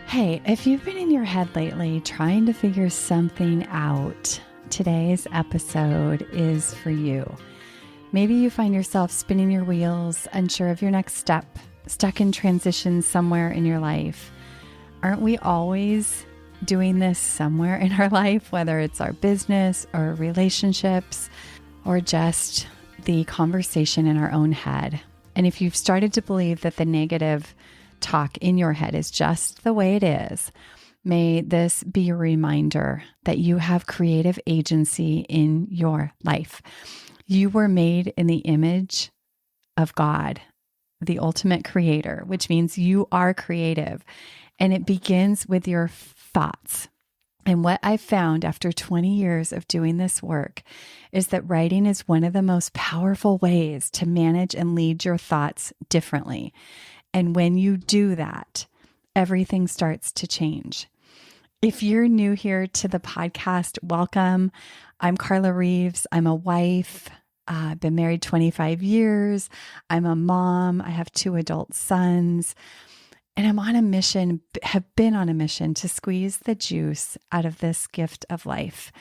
Hey, if you've been in your head lately trying to figure something out, today's episode is for you. Maybe you find yourself spinning your wheels, unsure of your next step, stuck in transition somewhere in your life. Aren't we always doing this somewhere in our life, whether it's our business or relationships or just the conversation in our own head? And if you've started to believe that the negative talk in your head is just the way it is, may this be a reminder that you have creative agency in your life. You were made in the image of God, the ultimate creator, which means you are creative, and it begins with your thoughts. And what I found after 20 years of doing this work is that writing is one of the most powerful ways to manage and lead your thoughts differently. And when you do that, everything starts to change. If you're new here to the podcast, welcome. I'm Carla Reeves. I'm a wife. I've been married 25 years. I'm a mom. I have 2 adult sons. And I'm on a mission, have been on a mission to squeeze the juice out of this gift of life.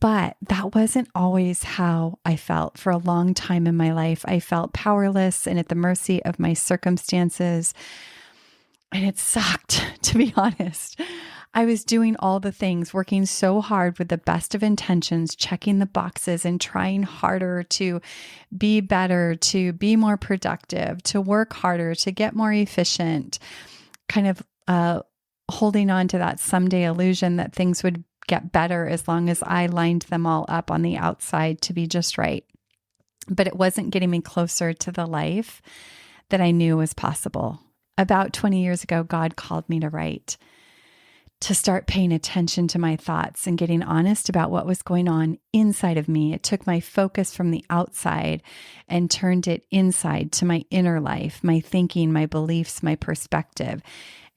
But that wasn't always how I felt. For a long time in my life, I felt powerless and at the mercy of my circumstances. And it sucked, to be honest. I was doing all the things, working so hard with the best of intentions, checking the boxes and trying harder to be better, to be more productive, to work harder, to get more efficient, kind of holding on to that someday illusion that things would get better as long as I lined them all up on the outside to be just right. But it wasn't getting me closer to the life that I knew was possible. About 20 years ago, God called me to write, to start paying attention to my thoughts and getting honest about what was going on inside of me. It took my focus from the outside and turned it inside to my inner life, my thinking, my beliefs, my perspective.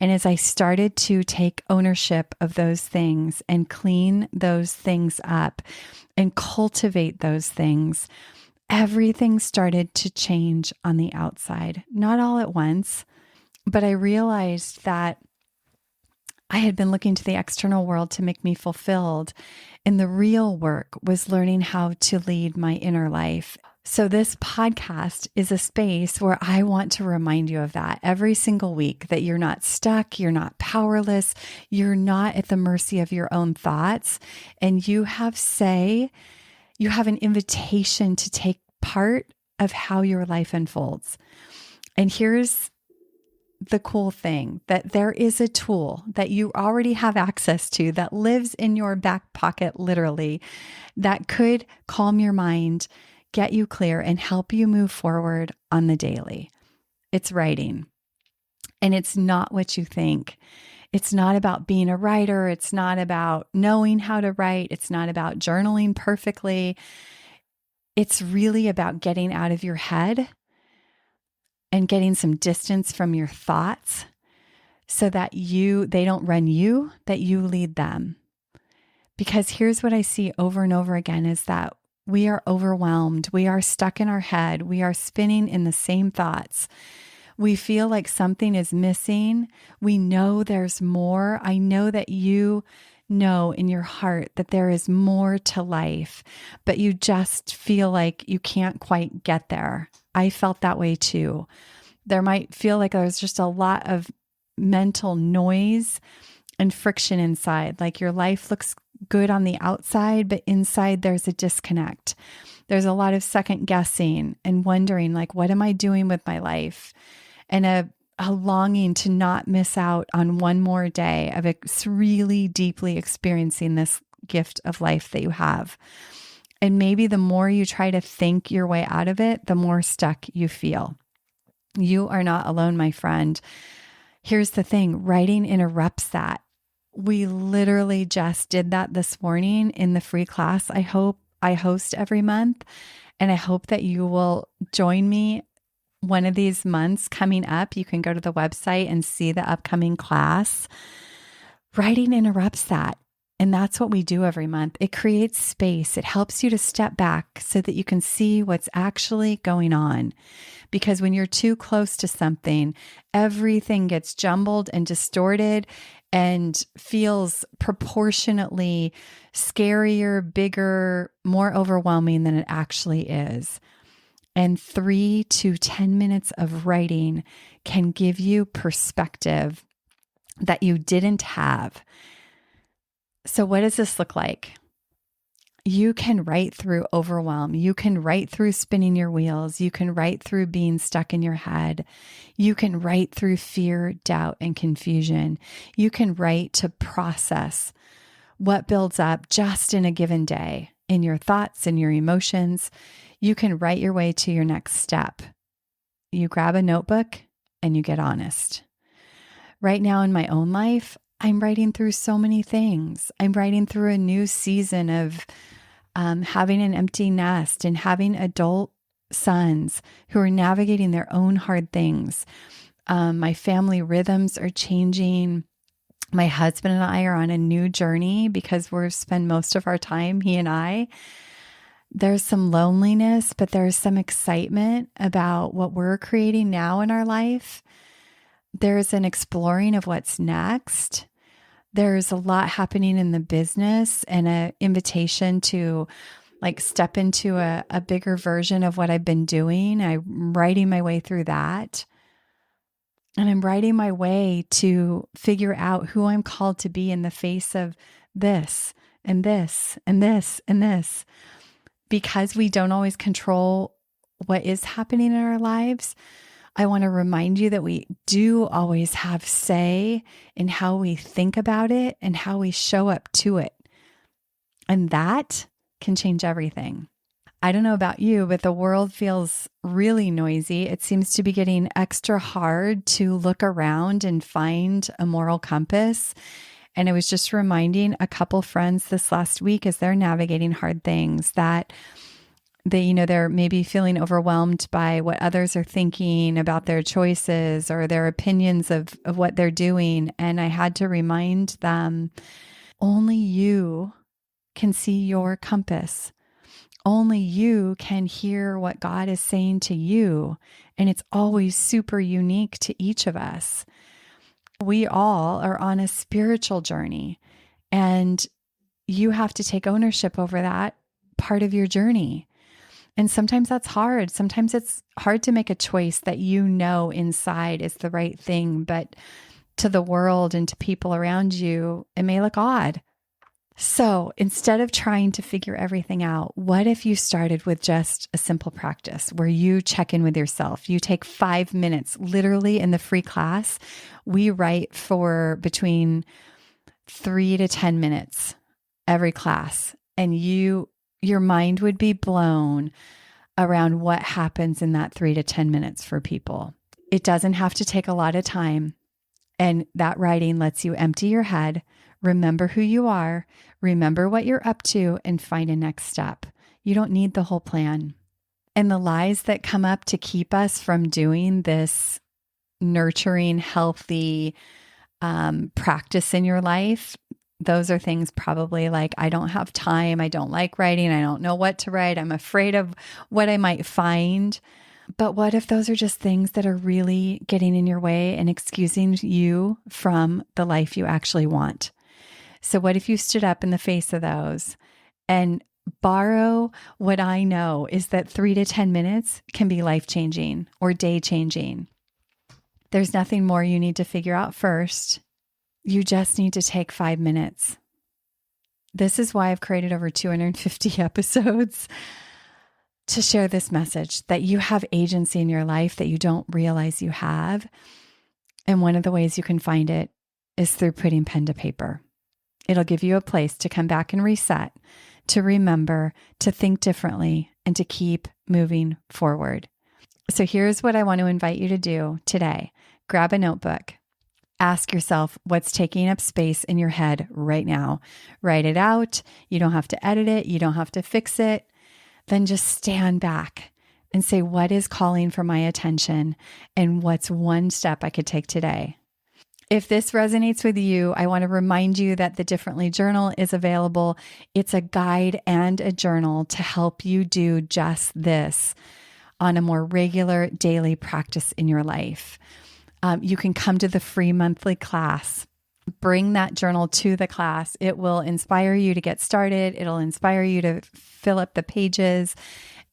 And as I started to take ownership of those things and clean those things up and cultivate those things, everything started to change on the outside. Not all at once, but I realized that I had been looking to the external world to make me fulfilled, and the real work was learning how to lead my inner life. So this podcast is a space where I want to remind you of that every single week, that you're not stuck, you're not powerless, you're not at the mercy of your own thoughts, and you have an invitation to take part of how your life unfolds. And here's the cool thing, that there is a tool that you already have access to that lives in your back pocket, literally, that could calm your mind, get you clear, and help you move forward on the daily. It's writing. And it's not what you think. It's not about being a writer. It's not about knowing how to write. It's not about journaling perfectly. It's really about getting out of your head and getting some distance from your thoughts so that they don't run you, that you lead them. Because here's what I see over and over again is that we are overwhelmed. We are stuck in our head. We are spinning in the same thoughts. We feel like something is missing. We know there's more. I know that you know in your heart that there is more to life, but you just feel like you can't quite get there. I felt that way too. There might feel like there's just a lot of mental noise and friction inside. Like your life looks good on the outside, but inside there's a disconnect. There's a lot of second guessing and wondering, like, what am I doing with my life? And a longing to not miss out on one more day of really deeply experiencing this gift of life that you have. And maybe the more you try to think your way out of it, the more stuck you feel. You are not alone, my friend. Here's the thing, writing interrupts that. We literally just did that this morning in the free class I host every month. And I hope that you will join me one of these months coming up. You can go to the website and see the upcoming class. Writing interrupts that. And that's what we do every month. It creates space. It helps you to step back so that you can see what's actually going on. Because when you're too close to something, everything gets jumbled and distorted and feels proportionately scarier, bigger, more overwhelming than it actually is. And 3 to 10 minutes of writing can give you perspective that you didn't have. So what does this look like? You can write through overwhelm. You can write through spinning your wheels. You can write through being stuck in your head. You can write through fear, doubt, and confusion. You can write to process what builds up just in a given day in your thoughts and your emotions. You can write your way to your next step. You grab a notebook and you get honest. Right now in my own life, I'm writing through so many things. I'm writing through a new season of having an empty nest and having adult sons who are navigating their own hard things. My family rhythms are changing. My husband and I are on a new journey because we're spend most of our time, he and I. There's some loneliness, but there's some excitement about what we're creating now in our life. There's an exploring of what's next. There's a lot happening in the business and an invitation to step into a bigger version of what I've been doing. I'm writing my way through that. And I'm writing my way to figure out who I'm called to be in the face of this and this and this and this. Because we don't always control what is happening in our lives, I want to remind you that we do always have say in how we think about it and how we show up to it. And that can change everything. I don't know about you, but the world feels really noisy. It seems to be getting extra hard to look around and find a moral compass. And I was just reminding a couple friends this last week as they're navigating hard things that they're maybe feeling overwhelmed by what others are thinking about their choices or their opinions of what they're doing. And I had to remind them, only you can see your compass. Only you can hear what God is saying to you. And it's always super unique to each of us. We all are on a spiritual journey, and you have to take ownership over that part of your journey. And sometimes that's hard. Sometimes it's hard to make a choice that you know inside is the right thing, but to the world and to people around you, it may look odd. So instead of trying to figure everything out, what if you started with just a simple practice where you check in with yourself? You take 5 minutes, literally in the free class. We write for between 3 to 10 minutes every class, and your mind would be blown around what happens in that 3 to 10 minutes for people. It doesn't have to take a lot of time. And that writing lets you empty your head, remember who you are, remember what you're up to, and find a next step. You don't need the whole plan. And the lies that come up to keep us from doing this nurturing, healthy practice in your life, those are things probably like, I don't have time. I don't like writing. I don't know what to write. I'm afraid of what I might find. But what if those are just things that are really getting in your way and excusing you from the life you actually want? So what if you stood up in the face of those and borrow what I know is that 3 to 10 minutes can be life-changing or day-changing. There's nothing more you need to figure out first. You just need to take 5 minutes. This is why I've created over 250 episodes to share this message that you have agency in your life that you don't realize you have. And one of the ways you can find it is through putting pen to paper. It'll give you a place to come back and reset, to remember, to think differently, and to keep moving forward. So here's what I want to invite you to do today. Grab a notebook. Ask yourself what's taking up space in your head right now. Write it out. You don't have to edit it. You don't have to fix it. Then just stand back and say, what is calling for my attention? And what's one step I could take today? If this resonates with you, I want to remind you that the Differently Journal is available. It's a guide and a journal to help you do just this on a more regular daily practice in your life. You can come to the free monthly class. Bring that journal to the class. It will inspire you to get started. It'll inspire you to fill up the pages,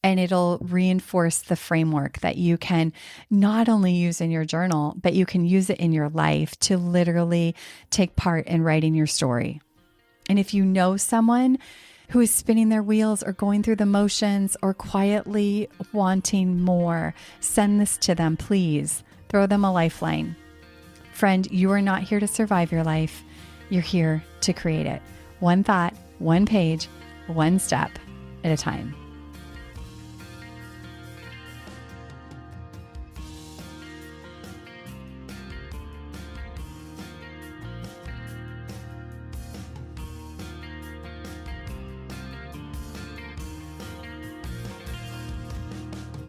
and it'll reinforce the framework that you can not only use in your journal, but you can use it in your life to literally take part in writing your story. And if you know someone who is spinning their wheels or going through the motions or quietly wanting more, send this to them, please. Throw them a lifeline. Friend, you are not here to survive your life. You're here to create it. One thought, one page, one step at a time.